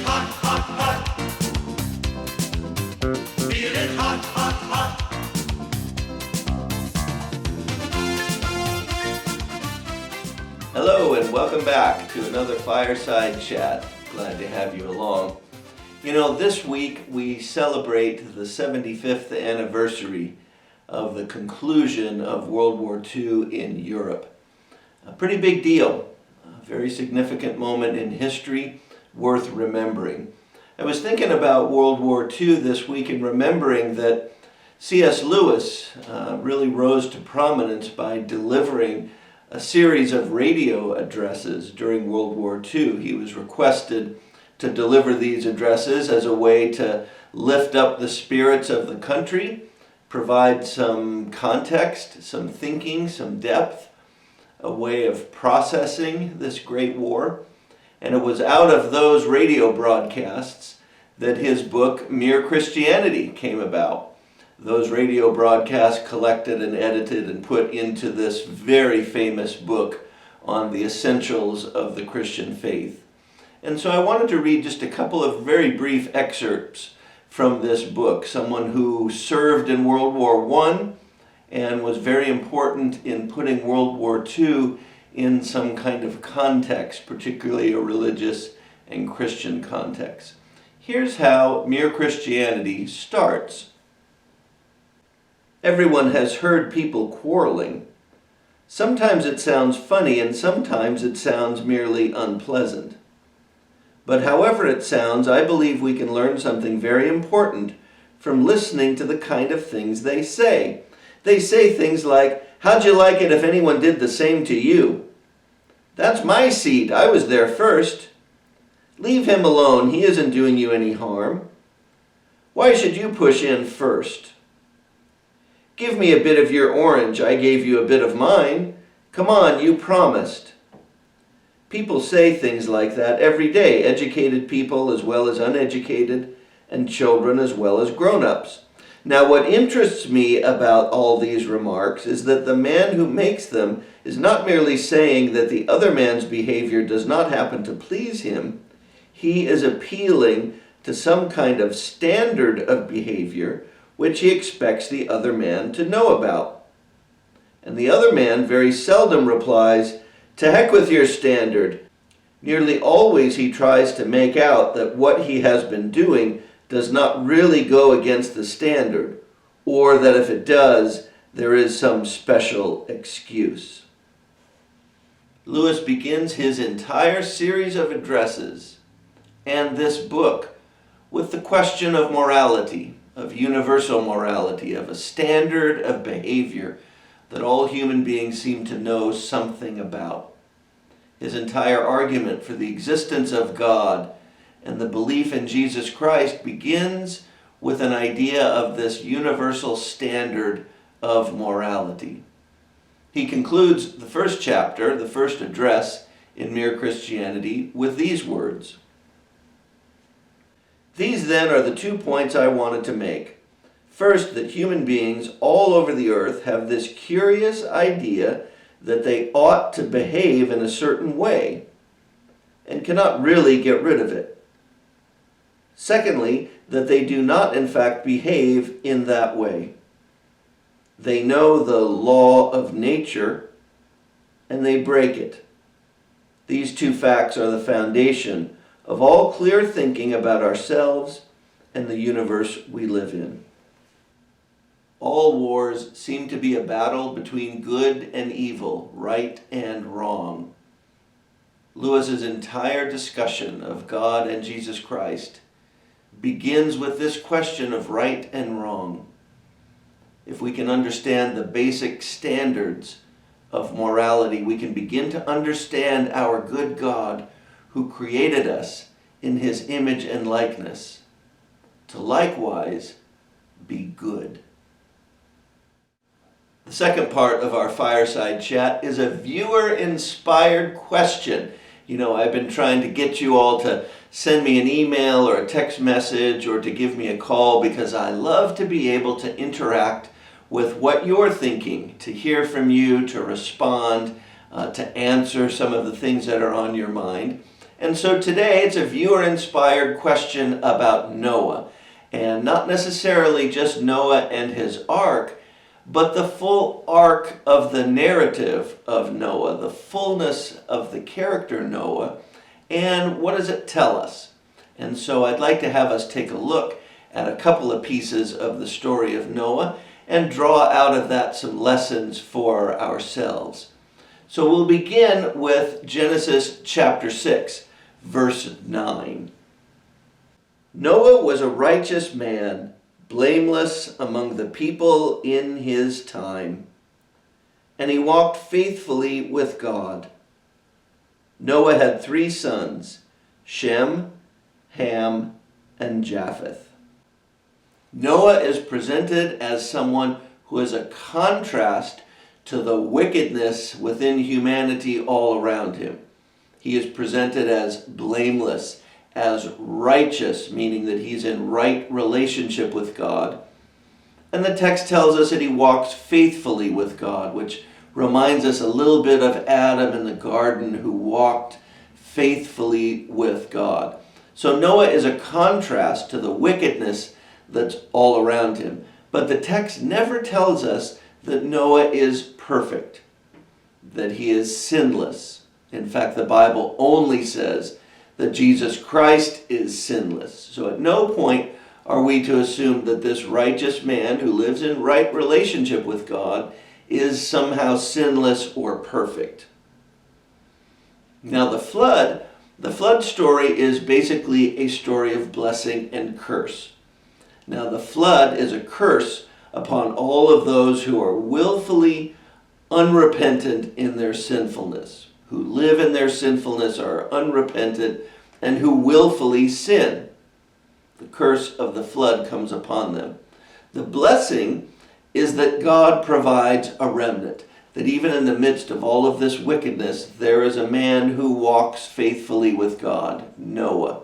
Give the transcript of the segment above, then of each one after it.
hot, hot, hot. Feeling hot, hot, hot. Hello and welcome back to another Fireside Chat. Glad to have you along. You know, this week we celebrate the 75th anniversary of the conclusion of World War II in Europe. A pretty big deal, a very significant moment in history worth remembering. I was thinking about World War II this week and remembering that C.S. Lewis really rose to prominence by delivering a series of radio addresses during World War II. He was requested to deliver these addresses as a way to lift up the spirits of the country, provide some context, some thinking, some depth, a way of processing this great war. And it was out of those radio broadcasts that his book, Mere Christianity, came about. Those radio broadcasts collected and edited and put into this very famous book on the essentials of the Christian faith. And so I wanted to read just a couple of very brief excerpts from this book. Someone who served in World War I and was very important in putting World War II in some kind of context, particularly a religious and Christian context. Here's how Mere Christianity starts. Everyone has heard people quarreling. Sometimes it sounds funny and sometimes it sounds merely unpleasant. But however it sounds, I believe we can learn something very important from listening to the kind of things they say. They say things like, "How'd you like it if anyone did the same to you?" "That's my seat. I was there first." "Leave him alone. He isn't doing you any harm." "Why should you push in first?" "Give me a bit of your orange. I gave you a bit of mine. Come on, you promised." People say things like that every day, educated people as well as uneducated, and children as well as grown-ups. Now, what interests me about all these remarks is that the man who makes them is not merely saying that the other man's behavior does not happen to please him. He is appealing to some kind of standard of behavior which he expects the other man to know about. And the other man very seldom replies, "To heck with your standard." Nearly always he tries to make out that what he has been doing does not really go against the standard, or that if it does, there is some special excuse. Lewis begins his entire series of addresses and this book with the question of morality, of universal morality, of a standard of behavior that all human beings seem to know something about. His entire argument for the existence of God and the belief in Jesus Christ begins with an idea of this universal standard of morality. He concludes the first chapter, the first address in Mere Christianity, with these words. These then are the 2 points I wanted to make. First, that human beings all over the earth have this curious idea that they ought to behave in a certain way and cannot really get rid of it. Secondly, that they do not in fact behave in that way. They know the law of nature and they break it. These 2 facts are the foundation of all clear thinking about ourselves and the universe we live in. All wars seem to be a battle between good and evil, right and wrong. Lewis's entire discussion of God and Jesus Christ begins with this question of right and wrong. If we can understand the basic standards of morality, we can begin to understand our good God who created us in his image and likeness, to likewise be good. The second part of our fireside chat is a viewer-inspired question. You know, I've been trying to get you all to send me an email or a text message or to give me a call because I love to be able to interact with what you're thinking, to hear from you, to respond, to answer some of the things that are on your mind. And so today it's a viewer-inspired question about Noah. And not necessarily just Noah and his ark, but the full arc of the narrative of Noah, the fullness of the character Noah, and what does it tell us? And so I'd like to have us take a look at a couple of pieces of the story of Noah and draw out of that some lessons for ourselves. So we'll begin with Genesis chapter 6, verse 9. Noah was a righteous man, blameless among the people in his time, and he walked faithfully with God. Noah had 3 sons, Shem, Ham, and Japheth. Noah is presented as someone who is a contrast to the wickedness within humanity all around him. He is presented as blameless, as righteous, meaning that he's in right relationship with God. And the text tells us that he walks faithfully with God, which reminds us a little bit of Adam in the garden who walked faithfully with God. So Noah is a contrast to the wickedness that's all around him. But the text never tells us that Noah is perfect, that he is sinless. In fact, the Bible only says that Jesus Christ is sinless. So at no point are we to assume that this righteous man who lives in right relationship with God is somehow sinless or perfect. Now the flood story is basically a story of blessing and curse. Now the flood is a curse upon all of those who are willfully unrepentant in their sinfulness, who live in their sinfulness, are unrepentant, and who willfully sin. The curse of the flood comes upon them. The blessing is that God provides a remnant, that even in the midst of all of this wickedness, there is a man who walks faithfully with God, Noah.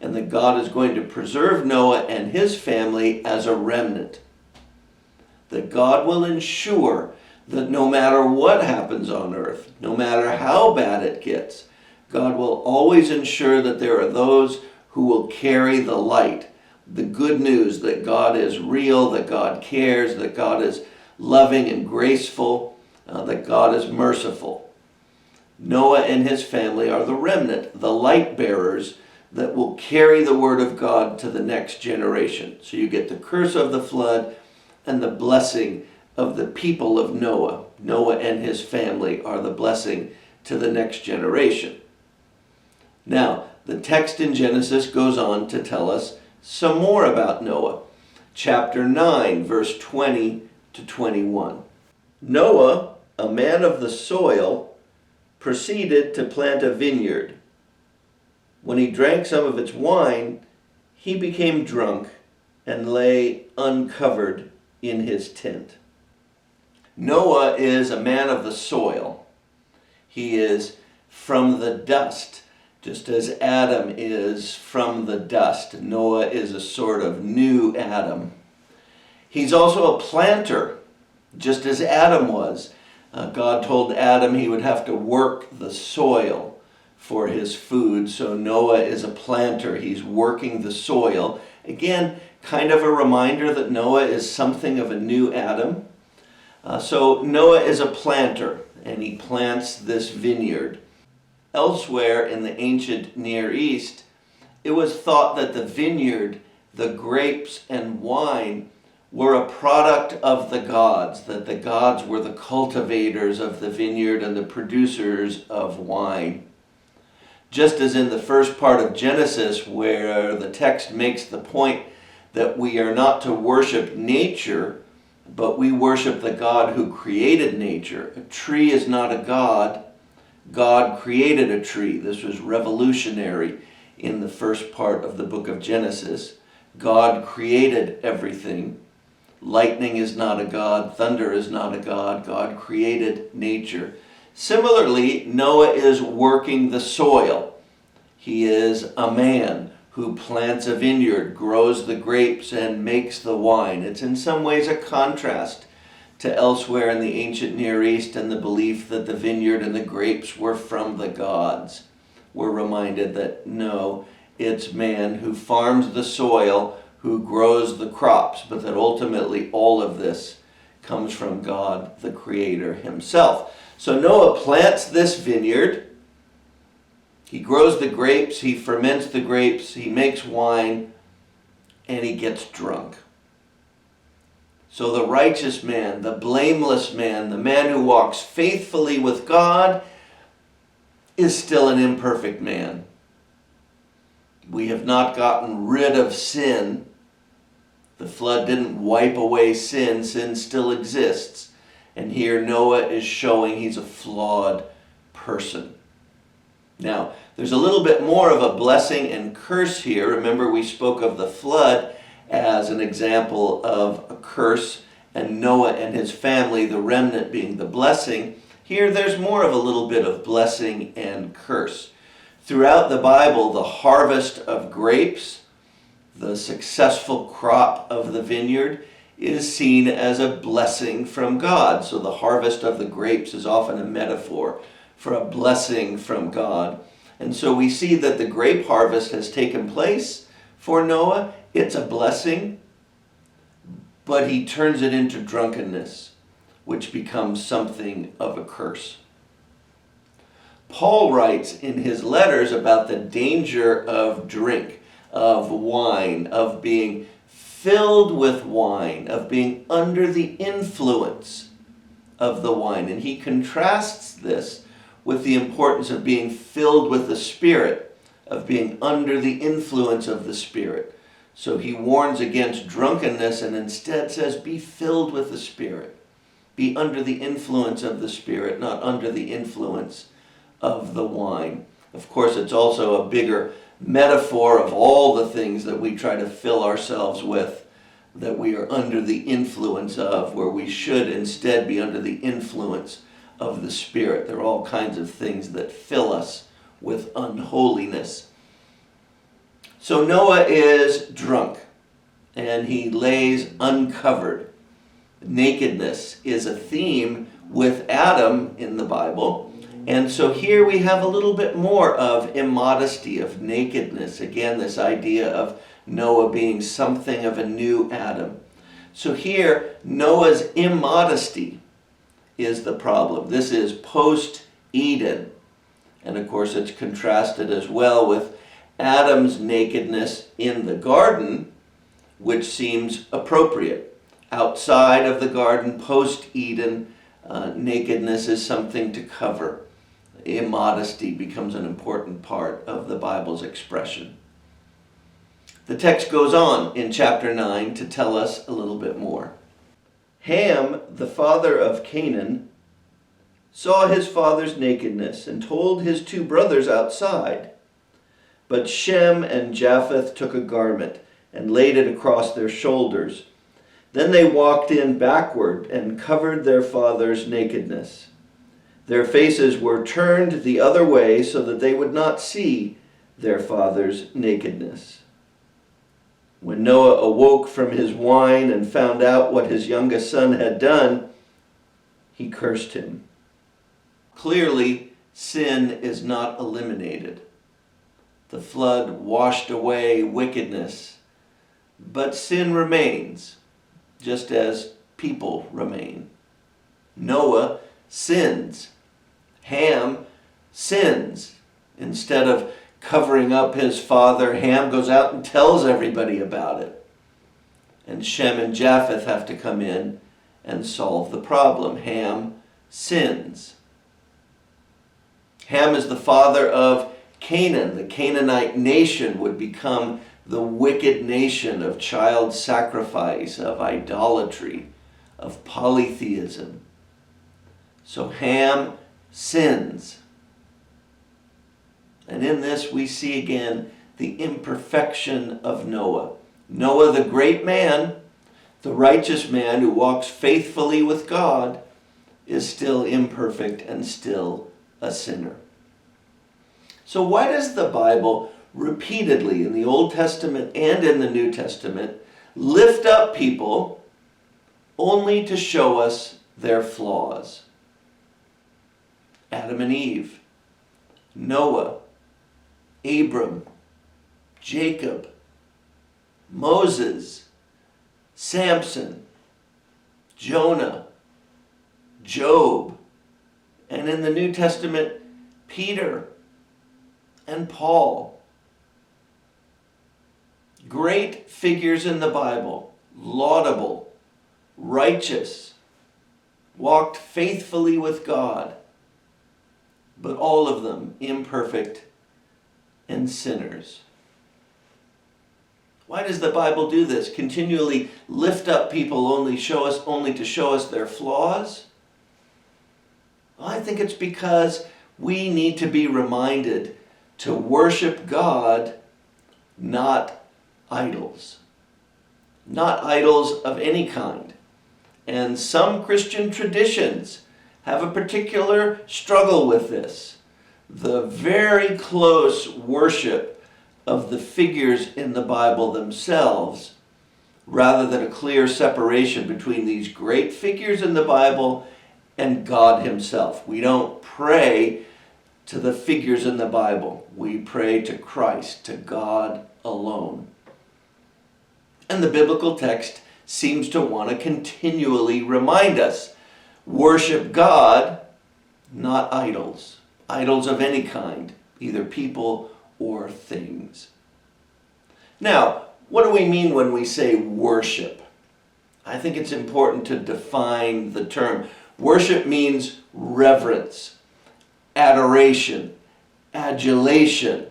And that God is going to preserve Noah and his family as a remnant. That God will ensure that no matter what happens on earth, no matter how bad it gets, God will always ensure that there are those who will carry the light, the good news that God is real, that God cares, that God is loving and graceful, that God is merciful. Noah and his family are the remnant, the light bearers that will carry the word of God to the next generation. So you get the curse of the flood and the blessing of the people of Noah. Noah and his family are the blessing to the next generation. Now, the text in Genesis goes on to tell us some more about Noah. Chapter 9, verse 20 to 21. Noah, a man of the soil, proceeded to plant a vineyard. When he drank some of its wine, he became drunk and lay uncovered in his tent. Noah is a man of the soil. He is from the dust, just as Adam is from the dust. Noah is a sort of new Adam. He's also a planter, just as Adam was. God told Adam he would have to work the soil for his food. So Noah is a planter. He's working the soil. Again, kind of a reminder that Noah is something of a new Adam. So Noah is a planter, and he plants this vineyard. Elsewhere in the ancient Near East, it was thought that the vineyard, the grapes and wine, were a product of the gods, that the gods were the cultivators of the vineyard and the producers of wine. Just as in the first part of Genesis, where the text makes the point that we are not to worship nature, but we worship the God who created nature. A tree is not a god. God created a tree. This was revolutionary in the first part of the book of Genesis. God created everything. Lightning is not a god. Thunder is not a god. God created nature. Similarly, Noah is working the soil. He is a man who plants a vineyard, grows the grapes, and makes the wine. It's in some ways a contrast to elsewhere in the ancient Near East and the belief that the vineyard and the grapes were from the gods. we're reminded that no, it's man who farms the soil, who grows the crops, but that ultimately all of this comes from God, the Creator himself. So Noah plants this vineyard. He grows the grapes, he ferments the grapes, he makes wine, and he gets drunk. So the righteous man, the blameless man, the man who walks faithfully with God is still an imperfect man. We have not gotten rid of sin. The flood didn't wipe away sin. Sin still exists. And here Noah is showing he's a flawed person. Now, there's a little bit more of a blessing and curse here. Remember, we spoke of the flood as an example of a curse, and Noah and his family, the remnant, being the blessing. Here, there's more of a little bit of blessing and curse. Throughout the Bible, the harvest of grapes, the successful crop of the vineyard, is seen as a blessing from God. So the harvest of the grapes is often a metaphor for a blessing from God. And so we see that the grape harvest has taken place for Noah. It's a blessing, but he turns it into drunkenness, which becomes something of a curse. Paul writes in his letters about the danger of drink, of wine, of being filled with wine, of being under the influence of the wine. And he contrasts this with the importance of being filled with the Spirit, of being under the influence of the Spirit. So he warns against drunkenness and instead says, be filled with the Spirit. Be under the influence of the Spirit, not under the influence of the wine. Of course, it's also a bigger metaphor of all the things that we try to fill ourselves with, that we are under the influence of, where we should instead be under the influence of the Spirit. There are all kinds of things that fill us with unholiness. So Noah is drunk, and he lays uncovered. Nakedness is a theme with Adam in the Bible. And so here we have a little bit more of immodesty, of nakedness. Again, this idea of Noah being something of a new Adam. So here, Noah's immodesty is the problem. This is post-Eden. And of course, it's contrasted as well with Adam's nakedness in the garden, which seems appropriate. Outside of the garden, post-Eden, nakedness is something to cover. Immodesty becomes an important part of the Bible's expression. The text goes on in chapter 9 to tell us a little bit more. Ham, the father of Canaan, saw his father's nakedness and told his two brothers outside. But Shem and Japheth took a garment and laid it across their shoulders. Then they walked in backward and covered their father's nakedness. Their faces were turned the other way so that they would not see their father's nakedness. When Noah awoke from his wine and found out what his youngest son had done, he cursed him. Clearly, sin is not eliminated. The flood washed away wickedness, but sin remains, just as people remain. Noah sins. Ham sins. Instead of covering up his father, Ham goes out and tells everybody about it. And Shem and Japheth have to come in and solve the problem. Ham sins. Ham is the father of Canaan. The Canaanite nation would become the wicked nation of child sacrifice, of idolatry, of polytheism. So Ham sins. And in this we see again the imperfection of Noah. Noah, the great man, the righteous man who walks faithfully with God, is still imperfect and still a sinner. So why does the Bible repeatedly in the Old Testament and in the New Testament lift up people only to show us their flaws? Adam and Eve, Noah, Abram, Jacob, Moses, Samson, Jonah, Job, and in the New Testament, Peter and Paul. Great figures in the Bible, laudable, righteous, walked faithfully with God, but all of them imperfect and sinners. Why does the Bible do this? Continually lift up people only to show us their flaws? Well, I think it's because we need to be reminded to worship God, not idols. Not idols of any kind. And some Christian traditions have a particular struggle with this. The very close worship of the figures in the Bible themselves, rather than a clear separation between these great figures in the Bible and God himself. We don't pray to the figures in the Bible. We pray to Christ, to God alone. And the biblical text seems to want to continually remind us, worship God, not idols. Idols of any kind, either people or things. Now, what do we mean when we say worship? I think it's important to define the term. Worship means reverence, adoration, adulation,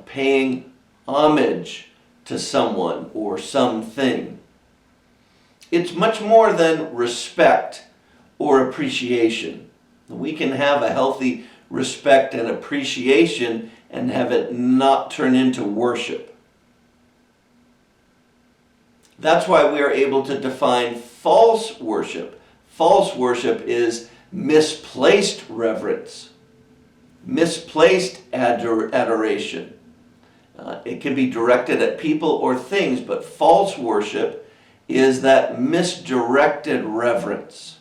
paying homage to someone or something. It's much more than respect or appreciation. We can have a healthy respect and appreciation and have it not turn into worship. That's why we are able to define false worship. False worship is misplaced reverence, misplaced adoration. It can be directed at people or things, but false worship is that misdirected reverence.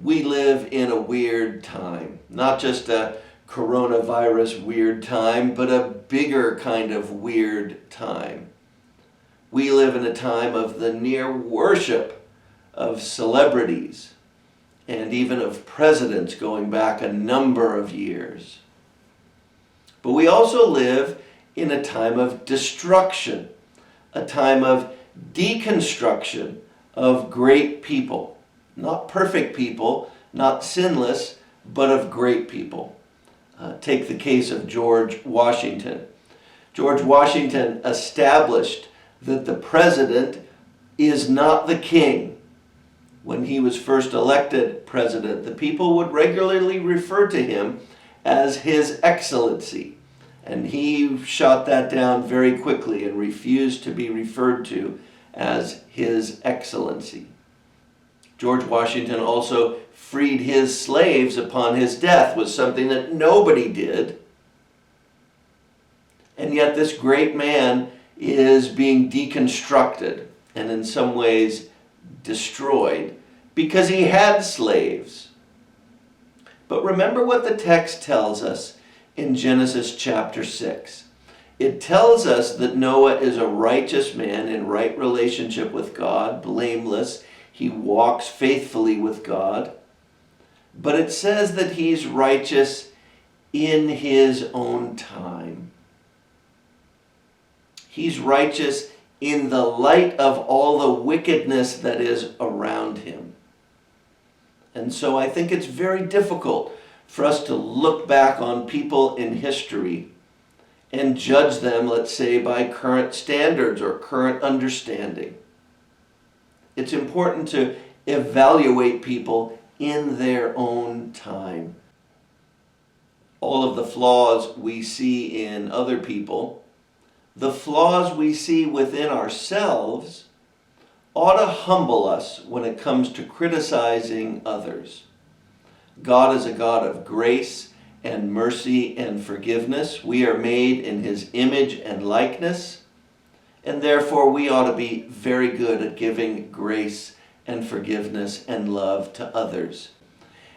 We live in a weird time, not just a coronavirus weird time, but a bigger kind of weird time. We live in a time of the near worship of celebrities and even of presidents going back a number of years. But we also live in a time of destruction, a time of deconstruction of great people. Not perfect people, not sinless, but of great people. Take the case of George Washington. George Washington established that the president is not the king. When he was first elected president, the people would regularly refer to him as His Excellency. And he shot that down very quickly and refused to be referred to as His Excellency. George Washington also freed his slaves upon his death, was something that nobody did. And yet this great man is being deconstructed and in some ways destroyed because he had slaves. But remember what the text tells us in Genesis chapter 6. It tells us that Noah is a righteous man in right relationship with God, blameless. He walks faithfully with God. But it says that he's righteous in his own time. He's righteous in the light of all the wickedness that is around him. And so I think it's very difficult for us to look back on people in history and judge them, let's say, by current standards or current understanding. It's important to evaluate people in their own time. All of the flaws we see in other people, the flaws we see within ourselves, ought to humble us when it comes to criticizing others. God is a God of grace and mercy and forgiveness. We are made in His image and likeness, and therefore we ought to be very good at giving grace and forgiveness and love to others.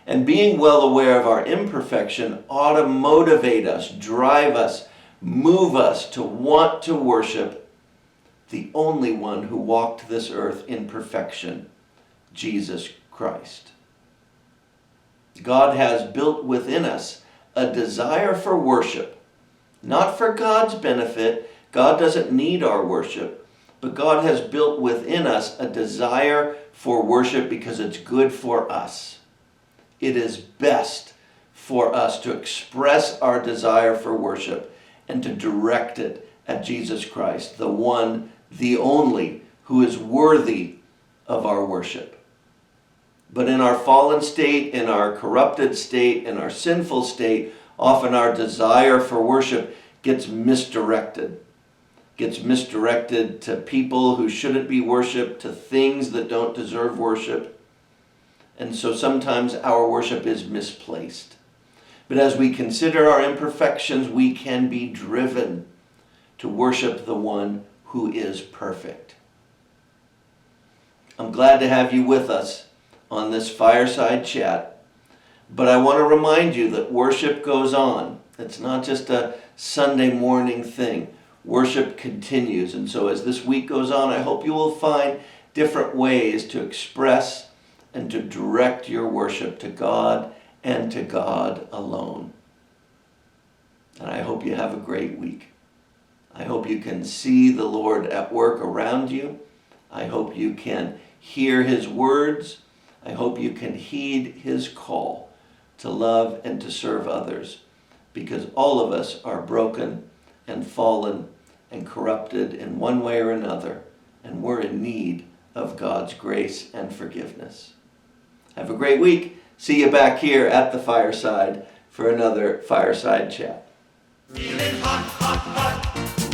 And being well aware of our imperfection ought to motivate us, drive us, move us to want to worship the only one who walked this earth in perfection, Jesus Christ. God has built within us a desire for worship, not for God's benefit. God doesn't need our worship, but God has built within us a desire for worship because it's good for us. It is best for us to express our desire for worship and to direct it at Jesus Christ, the one, the only, who is worthy of our worship. But in our fallen state, in our corrupted state, in our sinful state, often our desire for worship gets misdirected. Gets misdirected to people who shouldn't be worshiped, to things that don't deserve worship. And so sometimes our worship is misplaced. But as we consider our imperfections, we can be driven to worship the one who is perfect. I'm glad to have you with us on this fireside chat, but I want to remind you that worship goes on. It's not just a Sunday morning thing. Worship continues, and so as this week goes on, I hope you will find different ways to express and to direct your worship to God and to God alone. And I hope you have a great week. I hope you can see the Lord at work around you. I hope you can hear his words. I hope you can heed his call to love and to serve others, because all of us are broken and fallen and corrupted in one way or another, and we're in need of God's grace and forgiveness. Have a great week. See you back here at the fireside for another fireside chat. Feeling hot, hot, hot.